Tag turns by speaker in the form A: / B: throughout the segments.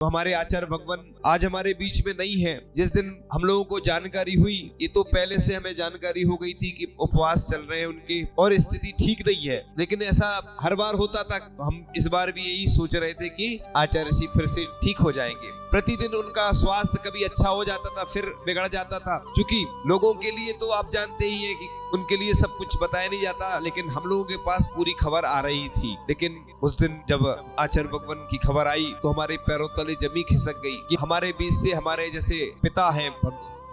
A: तो हमारे आचार्य भगवान आज हमारे बीच में नहीं है। जिस दिन हम लोगों को जानकारी हुई, ये तो पहले से हमें जानकारी हो गई थी कि उपवास चल रहे हैं उनके और स्थिति ठीक नहीं है, लेकिन ऐसा हर बार होता था। हम इस बार भी यही सोच रहे थे कि आचार्य जी फिर से ठीक हो जाएंगे। प्रतिदिन उनका स्वास्थ्य कभी अच्छा हो जाता था, फिर बिगड़ जाता था। क्योंकि लोगों के लिए तो आप जानते ही हैं कि उनके लिए सब कुछ बताया नहीं जाता, लेकिन हम लोगों के पास पूरी खबर आ रही थी। लेकिन उस दिन जब आचार्य भगवान की खबर आई तो हमारे पैरों तले जमी खिसक गई कि हमारे बीच से हमारे जैसे पिता हैं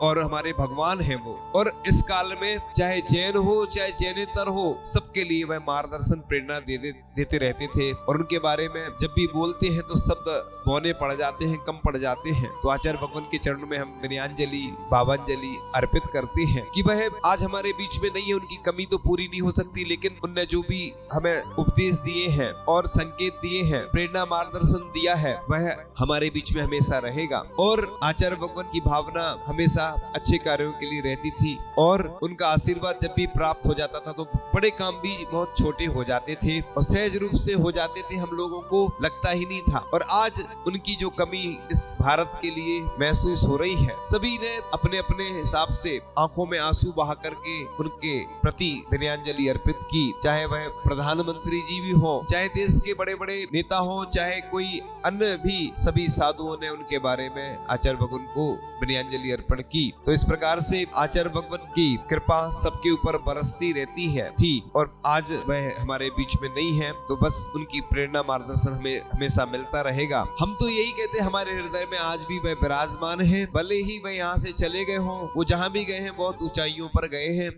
A: और हमारे भगवान हैं वो। और इस काल में चाहे जैन हो चाहे जैनेतर हो, सबके लिए वह मार्गदर्शन प्रेरणा देते रहते थे। और उनके बारे में जब भी बोलते हैं तो शब्द बौने पड़ जाते हैं, कम पड़ जाते हैं। तो आचार्य भगवान के चरणों में हम विनयांजलि भावांजलि अर्पित करते हैं कि वह आज हमारे बीच में नहीं है। उनकी कमी तो पूरी नहीं हो सकती, लेकिन उनने जो भी हमें उपदेश दिए हैं और संकेत दिए हैं, प्रेरणा मार्गदर्शन दिया है, वह हमारे बीच में हमेशा रहेगा। और आचार्य भगवान की भावना हमेशा अच्छे कार्यों के लिए रहती थी और उनका आशीर्वाद जब भी प्राप्त हो जाता था तो बड़े काम भी बहुत छोटे हो जाते थे और सहज रूप से हो जाते थे, हम लोगों को लगता ही नहीं था। और आज उनकी जो कमी इस भारत के लिए महसूस हो रही है, सभी ने अपने अपने हिसाब से आंखों में आंसू बहा करके उनके प्रति विनयांजलि अर्पित की। चाहे वह प्रधानमंत्री जी भी हो, चाहे देश के बड़े बड़े नेता हो, चाहे कोई अन्य भी, सभी साधुओं ने उनके बारे में आचार्य भगवान को विनयांजलि अर्पण की। तो इस प्रकार से आचार्य भगवान की कृपा सबके ऊपर बरसती रहती है थी और आज वह हमारे बीच में नहीं है। तो बस उनकी प्रेरणा मार्गदर्शन हमें हमेशा मिलता रहेगा। हम तो यही कहते हैं, हमारे हृदय में आज भी वह विराजमान है। भले ही वह यहाँ से चले गए हों, वो जहाँ भी गए हैं बहुत ऊंचाइयों पर गए हैं।